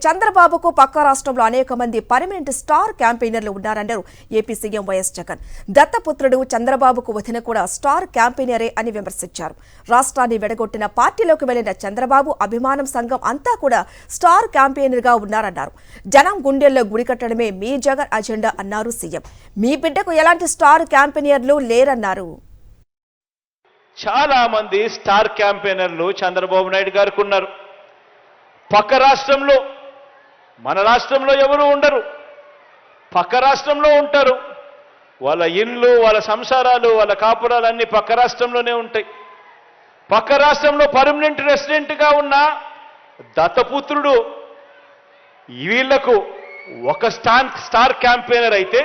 చంద్రబాబుకు పక్క రాష్ట్రంలో అనేక మంది పర్మనెంట్ స్టార్ క్యాంపెయినర్లు ఉన్నారన్నారు ఏపీ సీఎం వైఎస్ జగన్. దత్తపుత్రుడు చంద్రబాబుకు వదిన కూడా స్టార్ క్యాంపెయినరే అని విమర్శించారు. రాష్ట్రాన్ని వెడగొట్టిన పార్టీలోకి వెళ్లిన చంద్రబాబు అభిమానం సంఘం అంతా కూడా స్టార్ క్యాంపెయినర్ గా ఉన్నారన్నారు. జనం గుండెల్లో గుడి కట్టడమే మీ జగన్ అజెండా అన్నారు సీఎం. మీ బిడ్డకు ఎలాంటి స్టార్ క్యాంపెయినర్లు లేరన్నారు. చాలా మంది స్టార్ క్యాంపెయినర్లు చంద్రబాబు నాయుడు గారికి ఉన్నారు. పక్క రాష్ట్రంలో, మన రాష్ట్రంలో ఎవరు ఉండరు, పక్క రాష్ట్రంలో ఉంటారు. వాళ్ళ ఇళ్ళు, వాళ్ళ సంసారాలు, వాళ్ళ కాపురాలు అన్ని పక్క రాష్ట్రంలోనే ఉంటాయి. పక్క రాష్ట్రంలో పర్మనెంట్ రెసిడెంట్గా ఉన్న దత్తపుత్రుడు వీళ్లకు ఒక స్టార్ క్యాంపెయినర్ అయితే,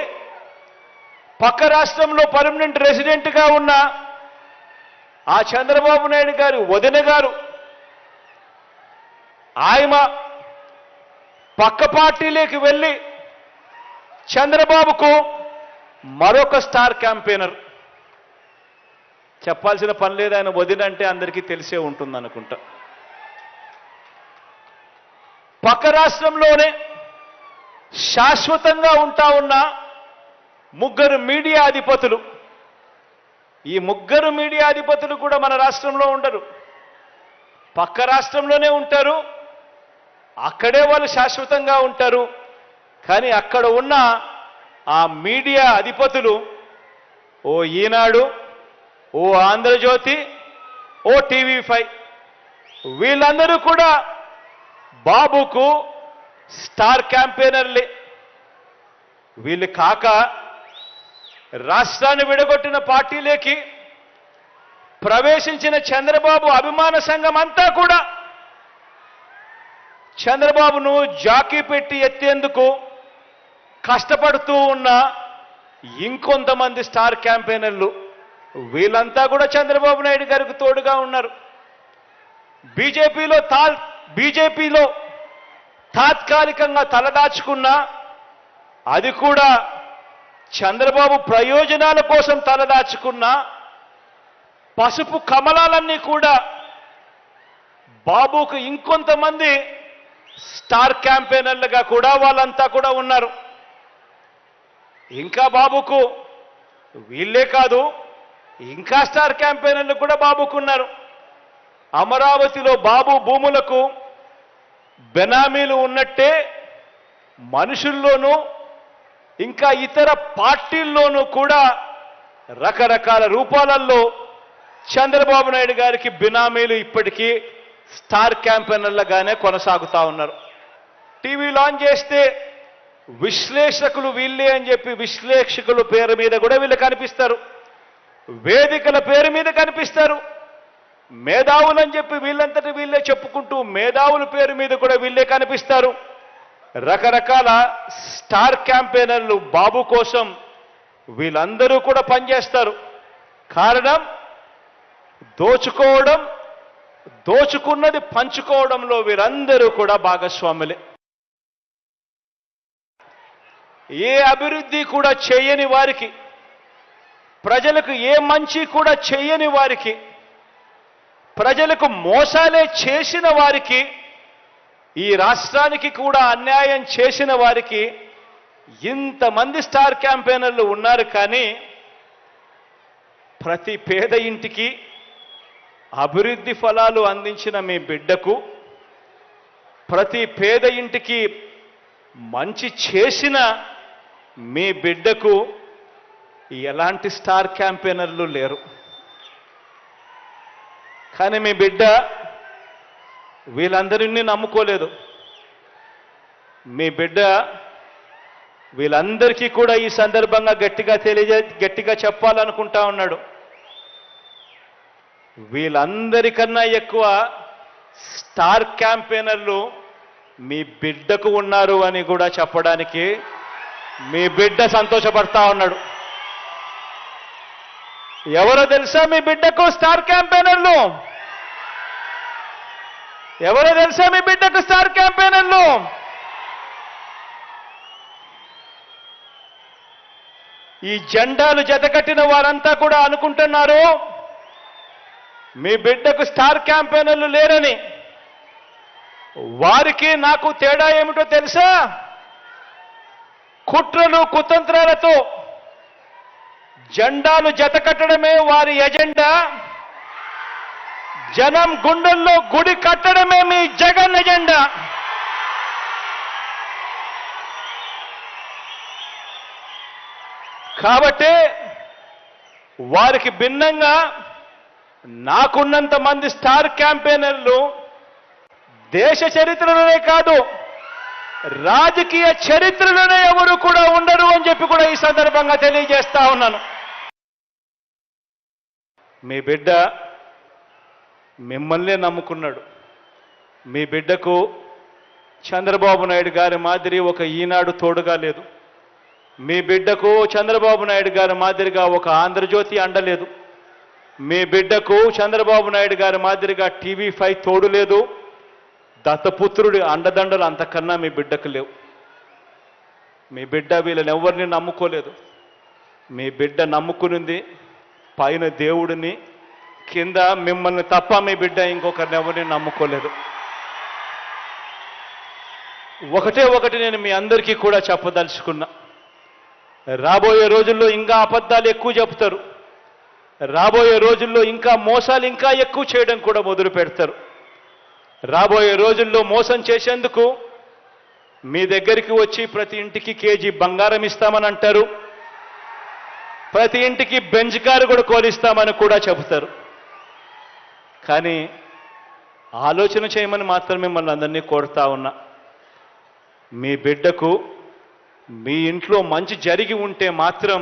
పక్క రాష్ట్రంలో పర్మనెంట్ రెసిడెంట్గా ఉన్న ఆ చంద్రబాబు నాయుడు గారి వదిన గారు, ఆయన పక్క పార్టీలోకి వెళ్ళి చంద్రబాబుకు మరొక స్టార్ క్యాంపెయినర్. చెప్పాల్సిన పని లేదు, ఆయన వదిన అంటే అందరికీ తెలిసే ఉంటుంది అనుకుంటా. పక్క రాష్ట్రంలోనే శాశ్వతంగా ఉంటా ఉన్న ముగ్గురు మీడియా అధిపతులు, ఈ ముగ్గురు మీడియా అధిపతులు కూడా మన రాష్ట్రంలో ఉండరు, పక్క రాష్ట్రంలోనే ఉంటారు. అక్కడే వాళ్ళు శాశ్వతంగా ఉంటారు. కానీ అక్కడ ఉన్న ఆ మీడియా అధిపతులు, ఓ ఈనాడు, ఓ ఆంధ్రజ్యోతి, ఓ టీవీ5, వీళ్ళందరూ కూడా బాబుకు స్టార్ క్యాంపెయినర్లే. వీళ్ళు కాక రాష్ట్రాన్ని విడగొట్టిన పార్టీలోకి ప్రవేశించిన చంద్రబాబు అభిమాన సంఘం అంతా కూడా చంద్రబాబును జాకీ పెట్టి ఎత్తేందుకు కష్టపడుతూ ఉన్న ఇంకొంతమంది స్టార్ క్యాంపెయినర్లు, వీళ్ళంతా కూడా చంద్రబాబు నాయుడు గారికి తోడుగా ఉన్నారు. బీజేపీలో తాత్కాలికంగా తలదాచుకున్న, అది కూడా చంద్రబాబు ప్రయోజనాల కోసం తలదాచుకున్న పసుపు కమలాలన్నీ కూడా బాబుకు ఇంకొంతమంది స్టార్ క్యాంపెయినర్లుగా కూడా వాళ్ళంతా కూడా ఉన్నారు. ఇంకా బాబుకు వీళ్ళే కాదు, ఇంకా స్టార్ క్యాంపెయినర్లు కూడా బాబుకున్నారు. అమరావతిలో బాబు భూములకు బెనామీలు ఉన్నట్టే మనుషుల్లోనూ ఇంకా ఇతర పార్టీల్లోనూ కూడా రకరకాల రూపాలలో చంద్రబాబు నాయుడు గారికి బినామీలు ఇప్పటికీ స్టార్ క్యాంపెయినర్లుగానే కొనసాగుతా ఉన్నారు. టీవీ లాంచ్ చేస్తే విశ్లేషకులు వీళ్ళే అని చెప్పి విశ్లేషకుల పేరు మీద కూడా వీళ్ళు కనిపిస్తారు, వేదికల పేరు మీద కనిపిస్తారు. మేధావులని చెప్పి వీళ్ళంతటి వీళ్ళే చెప్పుకుంటూ మేధావుల పేరు మీద కూడా వీళ్ళే కనిపిస్తారు. రకరకాల స్టార్ క్యాంపెయినర్లు బాబు కోసం వీళ్ళందరూ కూడా పనిచేస్తారు. కారణం దోచుకోవడం, దోచుకున్నది పంచుకోవడంలో వీరందరూ కూడా భాగస్వాములే. ఏ అభివృద్ధి కూడా చేయని వారికి, ప్రజలకు ఏ మంచి కూడా చేయని వారికి, ప్రజలకు మోసాలే చేసిన వారికి, ఈ రాష్ట్రానికి కూడా అన్యాయం చేసిన వారికి ఇంతమంది స్టార్ క్యాంపెయినర్లు ఉన్నారు. కానీ ప్రతి పేద ఇంటికి అభివృద్ధి ఫలాలు అందించిన మీ బిడ్డకు, ప్రతి పేద ఇంటికి మంచి చేసిన మీ బిడ్డకు ఎలాంటి స్టార్ క్యాంపెయినర్లు లేరు. కానీ మీ బిడ్డ వీళ్ళందరినీ నమ్ముకోలేదు. మీ బిడ్డ వీళ్ళందరికీ కూడా ఈ సందర్భంగా గట్టిగా చెప్పాలనుకుంటా ఉన్నాడు. వీళ్ళందరికన్నా ఎక్కువ స్టార్ క్యాంపెయినర్లు మీ బిడ్డకు ఉన్నారు అని కూడా చెప్పడానికి మీ బిడ్డ సంతోషపడతా ఉన్నాడు. ఎవరో తెలుసా మీ బిడ్డకు స్టార్ క్యాంపెయినర్లు? ఎవరో తెలుసా మీ బిడ్డకు స్టార్ క్యాంపెయినర్లు? ఈ జెండాలు జతకట్టిన వారంతా కూడా అనుకుంటున్నారు మీ బిడ్డకు స్టార్ క్యాంపెయినర్లు లేరని. వారికి నాకు తేడా ఏమిటో తెలుసా? కుట్రలు కుతంత్రాలతో జెండాలు జతకట్టడమే వారి ఎజెండా, జనం గుండెల్లో గుడి కట్టడమే మీ జగన్ ఎజెండా. కాబట్టి వారికి భిన్నంగా నాకున్నంత మంది స్టార్ క్యాంపెయినర్లు దేశ చరిత్రలోనే కాదు, రాజకీయ చరిత్రలోనే ఎవరు కూడా ఉండరు అని చెప్పి కూడా ఈ సందర్భంగా తెలియజేస్తా ఉన్నాను. మీ బిడ్డ మిమ్మల్నే నమ్ముకున్నాడు. మీ బిడ్డకు చంద్రబాబు నాయుడు గారి మాదిరి ఒక ఈనాడు తోడుగా లేదు. మీ బిడ్డకు చంద్రబాబు నాయుడు గారి మాదిరిగా ఒక ఆంధ్రజ్యోతి అండలేదు. మీ బిడ్డకు చంద్రబాబు నాయుడు గారి మాదిరిగా TV5 తోడు లేదు. దత్తపుత్రుడి అండదండలు అంతకన్నా మీ బిడ్డకు లేవు. మీ బిడ్డ వీళ్ళని ఎవరిని నమ్ముకోలేదు. మీ బిడ్డ నమ్ముకునింది పైన దేవుడిని, కింద మిమ్మల్ని తప్ప మీ బిడ్డ ఇంకొకరిని ఎవరిని నమ్ముకోలేదు. ఒకటి నేను మీ అందరికీ కూడా చెప్పదలుచుకున్నా. రాబోయే రోజుల్లో ఇంకా అబద్ధాలు ఎక్కువ చెప్తారు. రాబోయే రోజుల్లో ఇంకా మోసాలు ఇంకా ఎక్కువ చేయడం కూడా మొదలు పెడతారు. రాబోయే రోజుల్లో మోసం చేసేందుకు మీ దగ్గరికి వచ్చి ప్రతి ఇంటికి కేజీ బంగారం ఇస్తామని అంటారు. ప్రతి ఇంటికి బెంచ్ కారు కూడా కోరిస్తామని కూడా చెబుతారు. కానీ ఆలోచన చేయమని మాత్రం మిమ్మల్ని అందరినీ కోరుతా ఉన్నా. మీ బిడ్డకు మీ ఇంట్లో మంచి జరిగి ఉంటే మాత్రం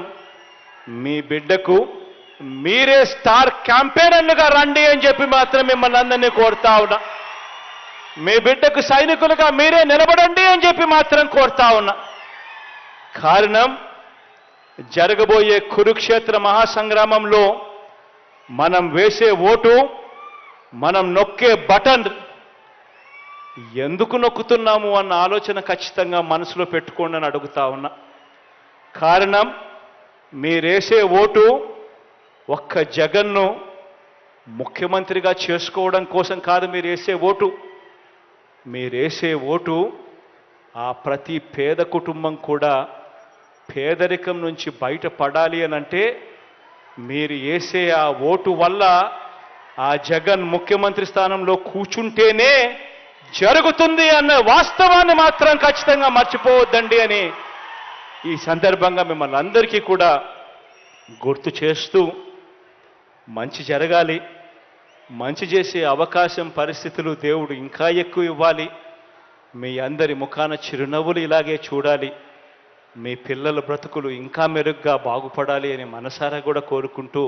మీ బిడ్డకు మీరే స్టార్ క్యాంపెయినర్లుగా రండి అని చెప్పి మాత్రం మిమ్మల్ని అందరినీ కోరుతా ఉన్నా. మీ బిడ్డకు సైనికులుగా మీరే నిలబడండి అని చెప్పి మాత్రం కోరుతా ఉన్నా. కారణం, జరగబోయే కురుక్షేత్ర మహాసంగ్రామంలో మనం వేసే ఓటు, మనం నొక్కే బటన్ ఎందుకు నొక్కుతున్నాము అన్న ఆలోచన ఖచ్చితంగా మనసులో పెట్టుకోండి అని అడుగుతా ఉన్నా. కారణం, మీరేసే ఓటు ఒక్క జగన్ను ముఖ్యమంత్రిగా చేసుకోవడం కోసం కాదు. మీరేసే ఓటు ఆ ప్రతి పేద కుటుంబం కూడా పేదరికం నుంచి బయటపడాలి అనంటే మీరు వేసే ఆ ఓటు వల్ల ఆ జగన్ ముఖ్యమంత్రి స్థానంలో కూర్చుంటేనే జరుగుతుంది అన్న వాస్తవాన్ని మాత్రం ఖచ్చితంగా మర్చిపోవద్దండి అని ఈ సందర్భంగా మిమ్మల్ని అందరికీ కూడా గుర్తు చేస్తూ, మంచి జరగాలి, మంచి చేసే అవకాశం పరిస్థితులు దేవుడు ఇంకా ఎక్కువ ఇవ్వాలి, మీ అందరి ముఖాన చిరునవ్వులు ఇలాగే చూడాలి, మీ పిల్లల బ్రతుకులు ఇంకా మెరుగ్గా బాగుపడాలి అని మనసారా కూడా కోరుకుంటూ